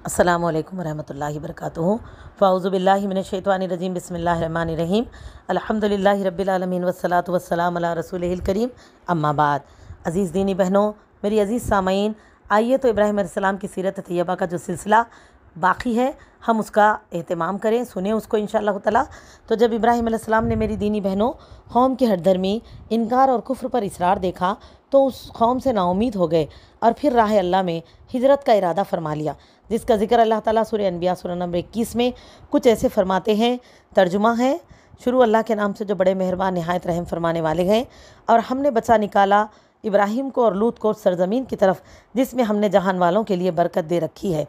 अस्सलामु अलैकुम वरहमतुल्लाहि वबरकातुहू। फ़ाऊज़ु बिल्लाहि मिनश्शैतानिर्रजीम बिस्मिल्लाहिर्रहमानिर्रहीम। अल्हम्दुलिल्लाहि रब्बिल आलमीन वस्सलातु वस्सलामु अला रसूलिहिल करीम। अम्मा बाद। अज़ीज़ दीनी बहनों, मेरी अज़ीज़ सामईन, आइए तो इब्राहीम अलैहिस्सलाम की सीरत तैयबा का जो सिलसिला बाकी है हम उसका एहतमाम करें, सुने उसको इंशाअल्लाह ताला। तो जब इब्राहीम अलैहिस्सलाम ने मेरी दीनी बहनों कौम की हठधर्मी, इनकार और कुफ्र पर इसरार देखा तो उस कौम से नाउमीद हो गए और फिर राह अल्लाह में हिजरत का इरादा फरमा लिया, जिसका जिक्र अल्लाह ताला सूरह अनबिया सूरह नंबर 21 में कुछ ऐसे फरमाते हैं। तर्जुमा है, शुरू अल्लाह के नाम से जो बड़े मेहरबान नहायत रहम फरमाने वाले हैं। और हमने बचा निकाला इब्राहीम को और लूत को सरज़मीन की तरफ जिसमें हमने जहान वालों के लिए बरकत दे रखी है।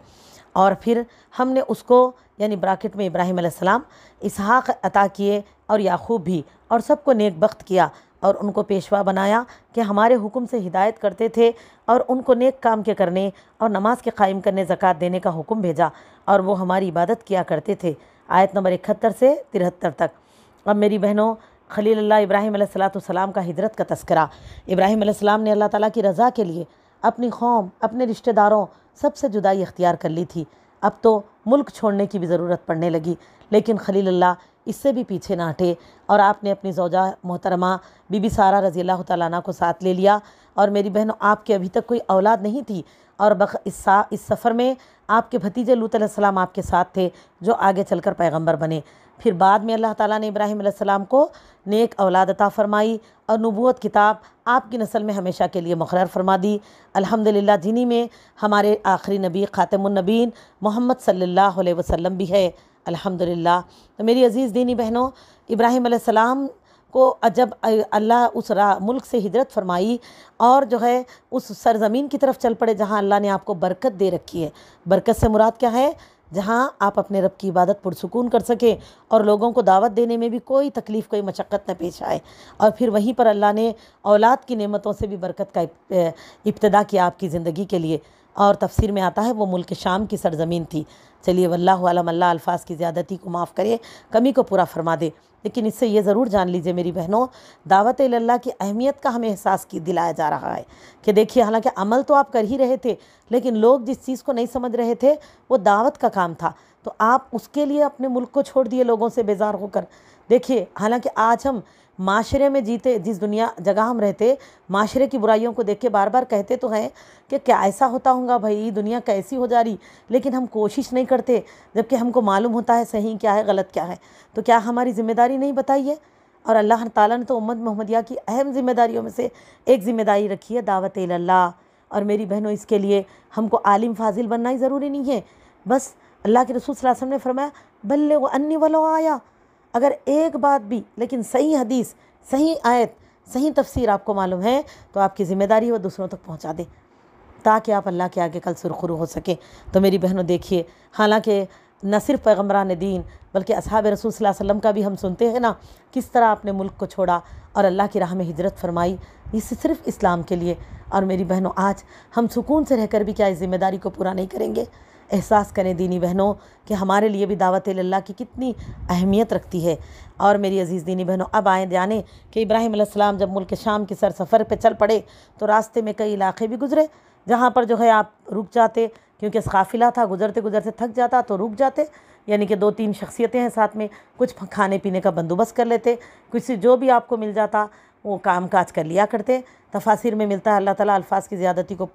और फिर हमने उसको यानी ब्राकेट में इब्राहीम अलैहिस्सलाम इसहाक अता किए और याकूब भी, और सबको नेक बख्त किया और उनको पेशवा बनाया कि हमारे हुक्म से हिदायत करते थे और उनको नेक काम के करने और नमाज के कायम करने, ज़कात देने का हुक्म भेजा और वो हमारी इबादत किया करते थे। आयत नंबर 71 से 73 तक। अब मेरी बहनों, खलीलुल्लाह इब्राहीम अलैहिस्सलाम का हिजरत का तस्करा। इब्राहीम अलैहिस्सलाम ने अल्लाह ताला की रज़ा के लिए अपनी कौम, अपने रिश्तेदारों सबसे जुदाई इख्तियार कर ली थी। अब तो मुल्क छोड़ने की भी ज़रूरत पड़ने लगी, लेकिन खलीलुल्लाह इससे भी पीछे ना हटे और आपने अपनी ज़ौजा मोहतरमा बीबी सारा रज़ी अल्लाह तआला अन्हा को साथ ले लिया। और मेरी बहनों, आपके अभी तक कोई औलाद नहीं थी और इस सफ़र में आपके भतीजे लूत अलैहिस्सलाम आपके साथ थे जो आगे चलकर पैगंबर बने। फिर बाद में अल्लाह ताला ने इब्राहीम अलैहिस्सलाम को नेक औलाद अता फरमाई और नबूवत किताब आपकी नस्ल में हमेशा के लिए मुक़र्रर फरमा दी। अल्हम्दुलिल्लाह, जिन्हीं में हमारे आखिरी नबी ख़ातमुन नबीन मोहम्मद सल्लल्लाहु अलैहि वसल्लम भी है। अल्हम्दुलिल्लाह। तो मेरी अज़ीज़ दीनी बहनों, इब्राहीम अलैहिस्सलाम को जब अल्लाह उस मुल्क से हिजरत फरमाई और जो है उस सरज़मीन की तरफ चल पड़े जहाँ अल्लाह ने आपको बरकत दे रखी है। बरकत से मुराद क्या है? जहाँ आप अपने रब की इबादत पुरसुकून कर सकें और लोगों को दावत देने में भी कोई तकलीफ़, कोई मशक्क़त न पेश आए। और फिर वहीं पर अल्लाह ने औलाद की नेमतों से भी बरकत का इब्तिदा किया आपकी ज़िंदगी के लिए। और तफसीर में आता है वो मुल्क शाम की सरज़मीन थी। चलिए, वल्लाहु अलम, अल्लाह अल्फाज की ज़्यादती को माफ़ करे, कमी को पूरा फरमा दे। लेकिन इससे ये ज़रूर जान लीजिए मेरी बहनों, दावत इल्लल्लाह की अहमियत का हमें एहसास दिलाया जा रहा है कि देखिए, हालांकि अमल तो आप कर ही रहे थे, लेकिन लोग जिस चीज़ को नहीं समझ रहे थे वो दावत का काम था, तो आप उसके लिए अपने मुल्क को छोड़ दिए लोगों से बेजार होकर। देखिए, हालांकि आज हम माशरे में जीते, जिस दुनिया जगह हम रहते, माशरे की बुराइयों को देख के बार बार कहते तो हैं कि क्या ऐसा होता होगा भाई, दुनिया कैसी हो जा रही, लेकिन हम कोशिश नहीं करते, जबकि हमको मालूम होता है सही क्या है, गलत क्या है। तो क्या हमारी ज़िम्मेदारी नहीं बताइए? और अल्लाह ताला ने तो उम्मत मोहम्मदिया की अहम ज़िम्मेदारियों में से एक ज़िम्मेदारी रखी है दावत इल्लल्लाह। और मेरी बहनों, इसके लिए हमको आलिम फाजिल बनना ही ज़रूरी नहीं है। बस अल्लाह के रसूल सल्लल्लाहु अलैहि वसल्लम ने फरमाया, बल्लिगु अन्नी वलो आया। अगर एक बात भी, लेकिन सही हदीस, सही आयत, सही तफसीर आपको मालूम है तो आपकी ज़िम्मेदारी है वो दूसरों तक पहुँचा दे, ताकि आप अल्लाह के आगे कल सुरखुरू हो सके। तो मेरी बहनों देखिए, हालांकि न सिर्फ पैगम्बरान दीन बल्कि असहाब रसूल सल्लल्लाहु अलैहि वसल्लम का भी हम सुनते हैं ना, किस तरह आपने मुल्क को छोड़ा और अल्लाह की राह में हिजरत फरमाई, इस सिर्फ इस्लाम के लिए। और मेरी बहनों, आज हम सुकून से रहकर भी क्या इस ज़िम्मेदारी को पूरा नहीं करेंगे? एहसास करें दीनी बहनों कि हमारे लिए भी दावत इल्लल्लाह की कितनी अहमियत रखती है। और मेरी अज़ीज़ दीनी बहनों, अब आए जाने कि इब्राहीम अलैहिस्सलाम जब मुल्क शाम के सफ़र पे चल पड़े तो रास्ते में कई इलाके भी गुजरे जहाँ पर जो है आप रुक जाते, क्योंकि काफ़िला था, गुजरते गुजरते थक जाता तो रुक जाते, यानी कि 2-3 शख्सियतें हैं साथ में, कुछ खाने पीने का बंदोबस्त कर लेते, कुछ जो भी आपको मिल जाता वो काम काज कर लिया करते। तफासिर में मिलता है, अल्लाह ताला अल्फाज की ज़्यादती को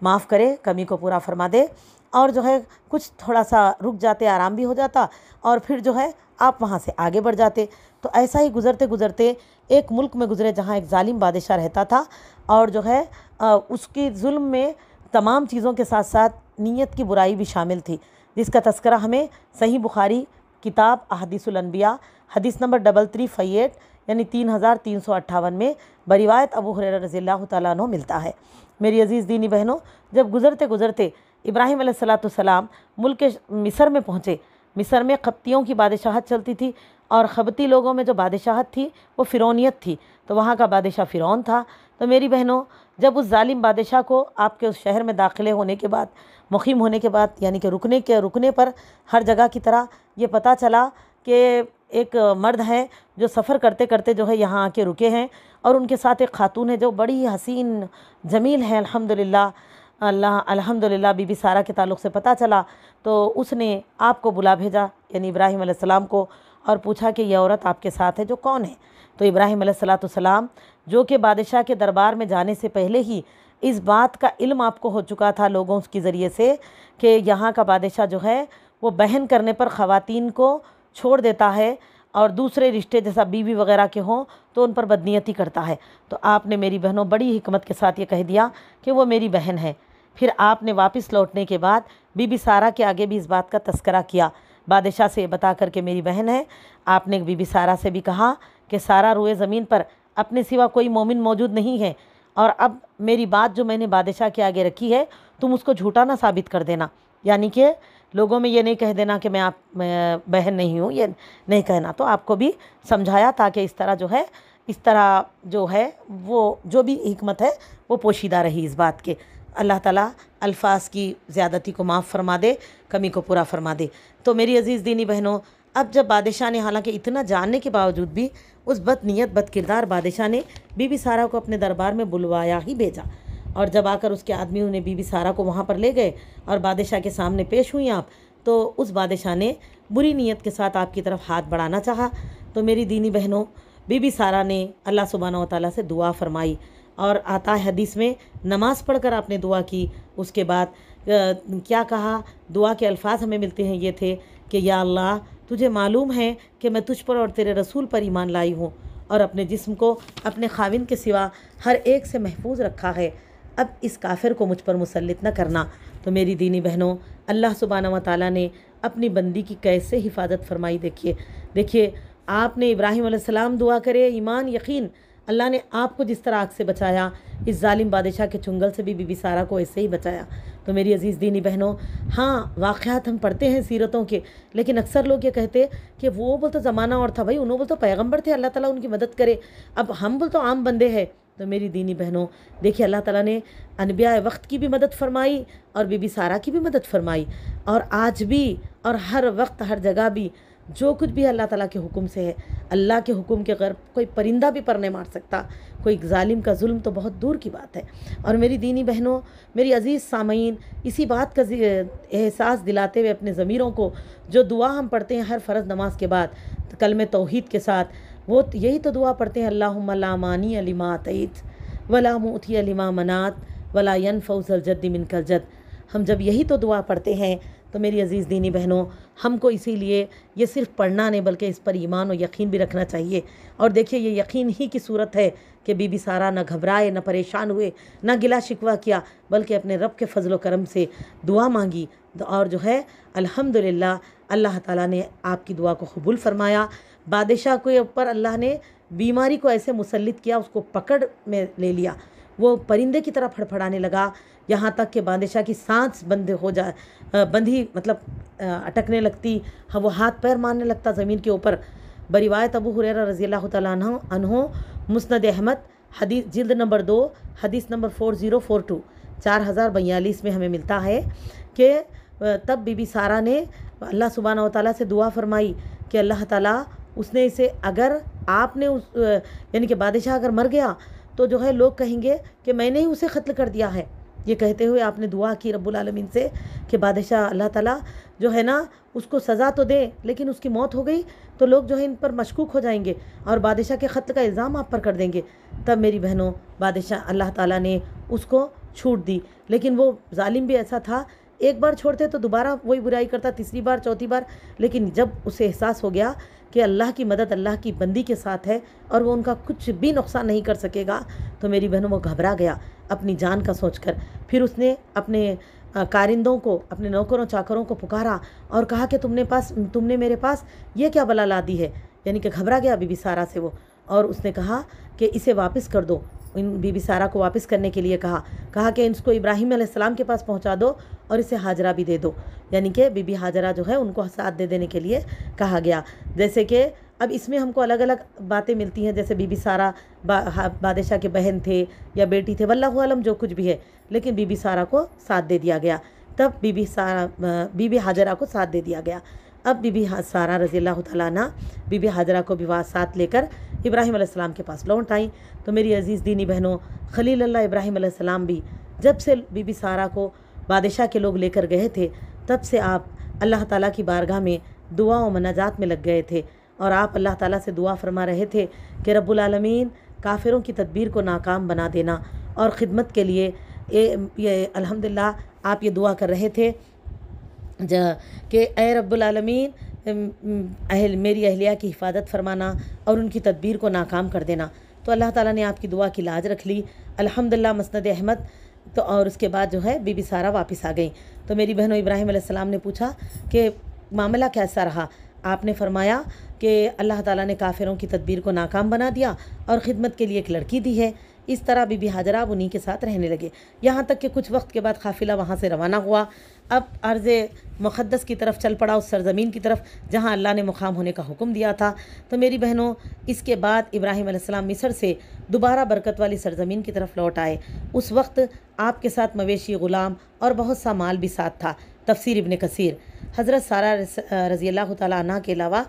माफ़ करे, कमी को पूरा फरमा दे। और जो है कुछ थोड़ा सा रुक जाते, आराम भी हो जाता और फिर जो है आप वहाँ से आगे बढ़ जाते। तो ऐसा ही गुज़रते गुज़रते एक मुल्क में गुज़रे जहाँ एक ज़ालिम बादशाह रहता था और जो है उसकी जुल्म में तमाम चीज़ों के साथ साथ नीयत की बुराई भी शामिल थी, जिसका तस्करा हमें सही बुखारी किताब अहदीसुल अनबिया हदीस नंबर 3358 यानी 3358 में बरिवायत अबू हुरैरा रज़ियल्लाहु तआला अन्हु मिलता है। मेरी अज़ीज़ दीनी बहनों, जब गुज़रते गुज़रते इब्राहीम अलैहिस्सलाम मुल्क मिस्र में पहुँचे, मिस्र में खप्तियों की बादशाहत चलती थी और खबती लोगों में जो बादशाहत थी वो फ़िरौनियत थी, तो वहाँ का बादशाह फ़िरौन था। तो मेरी बहनों, जब उस जालिम बादशाह को आपके उस शहर में दाखिले होने के बाद, मुक़ीम होने के बाद, यानी कि रुकने पर हर जगह की तरह ये पता चला कि एक मर्द हैं जो सफ़र करते करते जो है यहाँ आके रुके हैं और उनके साथ एक खातून है जो बड़ी हसीन जमील है अल्हम्दुलिल्लाह, अल्लाह अल्हम्दुलिल्लाह बीबी सारा के ताल्लुक़ से पता चला तो उसने आपको बुला भेजा, यानी इब्राहीम अलैहिस्सलाम को, और पूछा कि यह औरत आपके साथ है जो कौन है। तो इब्राहीम अलैहिस्सलाम जो कि बादशाह के दरबार में जाने से पहले ही इस बात का इल्म आपको हो चुका था लोगों के ज़रिए से कि यहाँ का बादशाह जो है वो बहन करने पर ख़वातीन को छोड़ देता है और दूसरे रिश्ते जैसा बीवी वगैरह के हों तो उन पर बदनीयती करता है। तो आपने मेरी बहनों बड़ी हिकमत के साथ ये कह दिया कि वो मेरी बहन है। फिर आपने वापस लौटने के बाद बीबी सारा के आगे भी इस बात का तस्करा किया, बादशाह से बता कर के मेरी बहन है। आपने बीबी सारा से भी कहा कि सारा रुए ज़मीन पर अपने सिवा कोई मोमिन मौजूद नहीं है, और अब मेरी बात जो मैंने बादशाह के आगे रखी है तुम उसको झूठा ना साबित कर देना, यानी कि लोगों में ये नहीं कह देना कि मैं बहन नहीं हूँ, ये नहीं कहना। तो आपको भी समझाया ताकि इस तरह जो है वो जो भी हिकमत है वो पोशीदा रही इस बात के। अल्लाह ताला अल्फाज की ज़्यादती को माफ़ फरमा दे, कमी को पूरा फरमा दे। तो मेरी अज़ीज़ दीनी बहनों, अब जब बादशाह ने हालांकि इतना जानने के बावजूद भी उस बदनीयत बदकिरदार बादशाह ने बीबी सारा को अपने दरबार में बुलवाया ही भेजा, और जब आकर उसके आदमी उन्हें बीबी सारा को वहाँ पर ले गए और बादशाह के सामने पेश हुई आप, तो उस बादशाह ने बुरी नीयत के साथ आपकी तरफ हाथ बढ़ाना चाहा। तो मेरी दीनी बहनों, बीबी सारा ने अल्लाह सुब्हानहू व तआला से दुआ फरमाई, और आता है हदीस में नमाज़ पढ़कर आपने दुआ की। उसके बाद क्या कहा, दुआ के अल्फाज हमें मिलते हैं ये थे कि या अल्लाह, तुझे मालूम है कि मैं तुझ पर और तेरे रसूल पर ईमान लाई हूँ और अपने जिस्म को अपने खाविन के सिवा हर एक से महफूज रखा है। अब इस काफिर को मुझ पर मुसल्लित न करना। तो मेरी दीनी बहनों, अल्लाह सुब्हानहू व तआला ने अपनी बंदी की कैसे हिफाजत फरमाई। देखिए आपने इब्राहीम अलैहिस्सलाम दुआ करे, ईमान यकीन, अल्लाह ने आपको जिस तरह आग से बचाया, इस जालिम बादशाह के चुंगल से भी बीबी सारा को ऐसे ही बचाया। तो मेरी अज़ीज़ दीनी बहनों, हाँ वाक़यात हम पढ़ते हैं सीरतों के, लेकिन अक्सर लोग ये कहते कि वो बोल तो ज़माना और था भाई, उन्होंने बोल तो पैगम्बर थे, अल्लाह ताला उनकी मदद करे, अब हम बोल तो आम बंदे हैं। तो मेरी दीनी बहनों, देखिए अल्लाह ताला ने अनबिया वक्त की भी मदद फरमाई और बीबी सारा की भी मदद फरमाई, और आज भी और हर वक्त हर जगह भी जो कुछ भी अल्लाह ताला के हुक्म से है, अल्लाह के हुक्म के गैर कोई परिंदा भी पर नहीं मार सकता, कोई जालिम का जुल्म तो बहुत दूर की बात है। और मेरी दीनी बहनों, मेरी अज़ीज़ सामईन, इसी बात का एहसास दिलाते हुए अपने ज़मीरों को, जो दुआ हम पढ़ते हैं हर फ़र्ज़ नमाज के बाद कलमे तौहीद के साथ, वो यही तो दुआ पढ़ते हैं, अल्लाहुम्मा ला मानी लिमा अतैत वला मुअती लिमा मनात वला यनफ़उ ज़ल जद्दि मिनकल जद्द। हम जब यही तो दुआ पढ़ते हैं तो मेरी अज़ीज़ दीनी बहनों, हमको इसीलिए ये सिर्फ पढ़ना नहीं बल्कि इस पर ईमान और यकीन भी रखना चाहिए। और देखिए ये यकीन ही की सूरत है कि बीबी सारा न घबराए, न परेशान हुए, न गिला शिकवा किया, बल्कि अपने रब के फजल करम से दुआ मांगी, और जो है अल्हम्दुलिल्लाह अल्लाह ताला ने आपकी दुआ को कबूल फरमाया। बादशाह के ऊपर अल्लाह ने बीमारी को ऐसे मुसल्लित किया, उसको पकड़ में ले लिया, वो परिंदे की तरह फड़फड़ाने लगा, यहाँ तक कि बादशाह की सांस बंधी मतलब अटकने लगती, वो हाथ पैर मारने लगता ज़मीन के ऊपर। बरिवायत अबू हुरैरा रज़ियल्लाहु तआला अन्हु, मुस्नद अहमद, हदीस जिल्द नंबर 2, हदीस नंबर 4042 4042 में हमें मिलता है कि तब बीबी सारा ने अल्लाह सुब्हानहू व तआला से दुआ फरमाई कि अल्लाह ताला, उसने इसे, अगर आपने यानी कि बादशाह अगर मर गया तो जो है लोग कहेंगे कि मैंने ही उसे क़त्ल कर दिया है। ये कहते हुए आपने दुआ की रब्बुल आलमीन से कि बादशाह अल्लाह ताला जो है ना उसको सज़ा तो दे, लेकिन उसकी मौत हो गई तो लोग जो है इन पर मशकूक हो जाएंगे और बादशाह के क़त्ल का इल्ज़ाम आप पर कर देंगे। तब मेरी बहनों, बादशाह अल्लाह ताला ने उसको छूट दी, लेकिन वो जालिम भी ऐसा था, एक बार छोड़ते तो दोबारा वही बुराई करता, तीसरी बार चौथी बार। लेकिन जब उसे एहसास हो गया कि अल्लाह की मदद अल्लाह की बंदी के साथ है और वो उनका कुछ भी नुकसान नहीं कर सकेगा, तो मेरी बहनों वो घबरा गया अपनी जान का सोचकर। फिर उसने अपने कारिंदों को, अपने नौकरों चाकरों को पुकारा और कहा कि तुमने मेरे पास ये क्या बला ला दी है, यानी कि घबरा गया बीबी सारा से वो, और उसने कहा कि इसे वापस कर दो। इन बीबी सारा को वापस करने के लिए कहा कि इसको इब्राहीम अलैहिस्सलाम के पास पहुंचा दो और इसे हाजरा भी दे दो, यानी कि बीबी हाजरा जो है उनको साथ दे देने के लिए कहा गया। जैसे कि अब इसमें हमको अलग अलग बातें मिलती हैं, जैसे बीबी सारा बादशाह के बहन थे या बेटी थे, वल्लाहु आलम जो कुछ भी है, लेकिन बीबी सारा को साथ दे दिया गया। तब बीबी हाजरा को साथ दे दिया गया। अब बीबी सारा रज़ियल्लाहु तआला अन्हा बीबी हाजरा को भी साथ लेकर इब्राहीम अलैहिस्सलाम के पास लौट आई। तो मेरी अज़ीज़ दीनी बहनों, खलील अल्लाह इब्राहीम अलैहिस्सलाम भी जब से बीबी सारा को बादशाह के लोग लेकर गए थे तब से आप अल्लाह ताला की बारगाह में दुआ व मनाजात में लग गए थे और आप अल्लाह ताला से दुआ फरमा रहे थे कि रब्बुल आलमीन काफिरों की तदबीर को नाकाम बना देना। और ख़िदमत के लिए ये अल्हम्दुलिल्लाह आप ये दुआ कर रहे थे कि ए रब्बुल आलमीन मेरी अहलिया की हिफाजत फरमाना और उनकी तदबीर को नाकाम कर देना। तो अल्लाह ताला ने आपकी दुआ की लाज रख ली अल्हम्दुलिल्लाह मसनद अहमद। तो और उसके बाद जो है बीबी सारा वापस आ गई। तो मेरी बहनों, इब्राहिम अलैहिस्सलाम ने पूछा कि मामला कैसा रहा। आपने फरमाया कि अल्लाह ताला ने काफिरों की तदबीर को नाकाम बना दिया और ख़िदमत के लिए एक लड़की दी है। इस तरह बीबी हाजरा उन्हीं के साथ रहने लगे, यहाँ तक कि कुछ वक्त के बाद काफ़िला वहाँ से रवाना हुआ। अब अर्ज़ मुक़द्दस की तरफ चल पड़ा, उस सरज़मीन की तरफ जहाँ अल्लाह ने मुक़ाम होने का हुक्म दिया था। तो मेरी बहनों, इसके बाद इब्राहिम अलैहिस्सलाम मिस्र से दोबारा बरकत वाली सरज़मीन की तरफ लौट आए। उस वक्त आपके साथ मवेशी, ग़ुलाम और बहुत सा माल भी साथ था। तफसीर इब्न कसीर, हज़रत सारा रज़ी अल्लाह तआला अन्हा के अलावा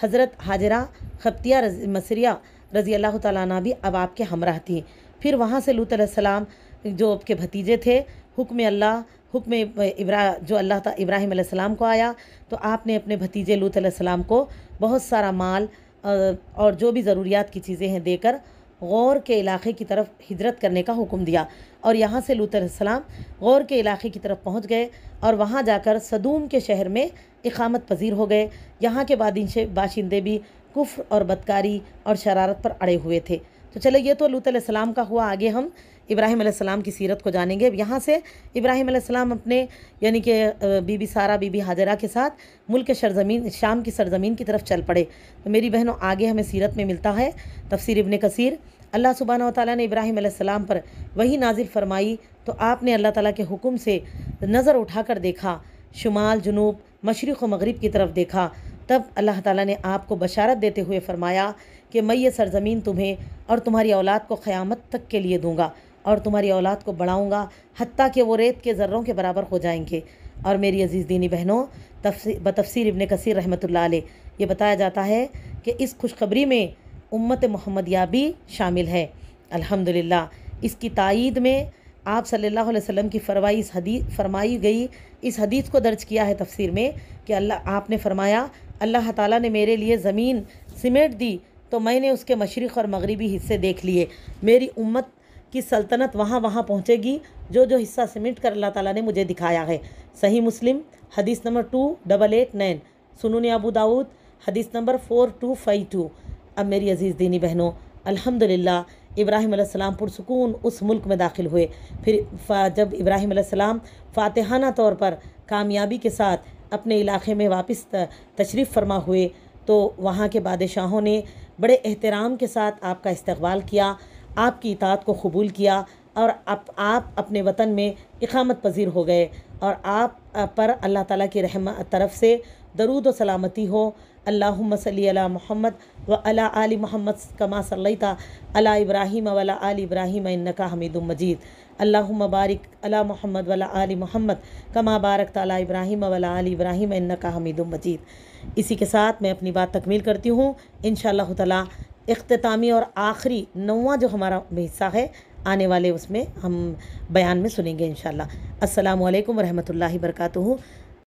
हज़रत हाजरा खब्तिया मसरिया रज़ी अल्लाह तआला अन्हा भी अब आपके हमराह थी। फिर वहाँ से लूत अलैहिस्सलाम जो आपके भतीजे थे, हुक्म अल्लाह जो अल्लाह इब्राहिम अलैहिस्सलाम को आया तो आपने अपने भतीजे लूत अलैहिस्सलाम को बहुत सारा माल और जो भी ज़रूरियात की चीज़ें हैं देकर गौर के इलाके की तरफ हिजरत करने का हुक्म दिया। और यहाँ से लूत अलैहिस्सलाम गौर के इलाके की तरफ पहुँच गए और वहाँ जाकर सदूम के शहर में इकामत पजीर हो गए। यहाँ के बाशिंदे भी कुफ्र और बदकारी और शरारत पर अड़े हुए थे। तो चलो, ये तो लूत अलैहिस्सलाम का हुआ। आगे हम इब्राहिम अलैहिस्सलाम की सीरत को जानेंगे। अब यहाँ से इब्राहिम अलैहिस्सलाम अपने यानी कि बीबी सारा, बीबी हाजरा के साथ मुल्क सरज़मीन शाम की सरज़मीन की तरफ चल पड़े। तो मेरी बहनों, आगे हमें सीरत में मिलता है तफसीर इब्न कसीर, अल्लाह सुब्हानहू व तआला ने इब्राहिम अलैहिस्सलाम पर वही नाजिल फरमाई तो आपने अल्लाह ताला के हुक्म से नज़र उठाकर देखा, शुमाल, जुनूब, मशरिक़ व मगरिब की तरफ देखा। तब अल्लाह ताला ने आपको बशारत देते हुए फरमाया कि मैं ये सरज़मीन तुम्हें और तुम्हारी औलाद को क़यामत तक के लिए दूँगा और तुम्हारी औलाद को बढ़ाऊँगा हत्ता कि वो रेत के ज़र्रों के बराबर हो जाएंगे। और मेरी अज़ीज़ दीनी बहनों, बतफ़सीर इब्न कसीर रहमतुल्लाह अलैह ये बताया जाता है कि इस खुशखबरी में उम्मत मोहम्मदिया भी शामिल है। अल्हम्दुलिल्लाह इसकी तायीद में आप सल्लल्लाहु अलैहि वसल्लम की फरमाई गई इस हदीस को दर्ज किया है तफसीर में कि आपने फरमाया, अल्लाह ताला ने मेरे लिए ज़मीन सिमेट दी तो मैंने उसके मशरिक़ और मगरिबी हिस्से देख लिए। मेरी उम्मत की सल्तनत वहाँ पहुँचेगी जो हिस्सा सिमेट कर अल्लाह ताला ने मुझे दिखाया है। सही मुस्लिम हदीस नंबर 2889, सुनन अबू दाऊद हदीस नंबर 4252। अब मेरी अज़ीज़ दीनी बहनों, अल्हम्दुलिल्लाह इब्राहिम अलैहिस्सलाम पुरसुकून उस मुल्क में दाखिल हुए। फिर जब इब्राहिम अलैहिस्सलाम फ़ातिहाना तौर पर कामयाबी के साथ अपने इलाके में वापस तशरीफ़ फरमा हुए तो वहाँ के बादशाहों ने बड़े एहतराम के साथ आपका इस्तकबाल किया, आपकी इताअत को कबूल किया और आप अपने वतन में इकामत पजीर हो गए और आप पर अल्लाह ताला की रहमत तरफ से दरूद व सलामती हो। अल्लाहुम्मा सल्ली अला मुहम्मद व अला आली मुहम्मद कमा सल्लैता अला इब्राहीम व अला आली इब्राहीम इन्नका हमीदुम मजीद। अल्लाहुम्मा बारिक अला मुहम्मद व अला आली मुहम्मद कमा बारकता अला इब्राहीम व अला आली इब्राहीम इन्नका हमीदुम मजीद। इसी के साथ मैं अपनी बात तकमील करती हूँ। इंशाअल्लाह ताला इख्तितामी और आखिरी 9वां जो हमारा हिस्सा है आने वाले उसमें हम बयान में सुनेंगे इंशाअल्लाह। अस्सलामु अलैकुम व रहमतुल्लाहि व बरकातुहू।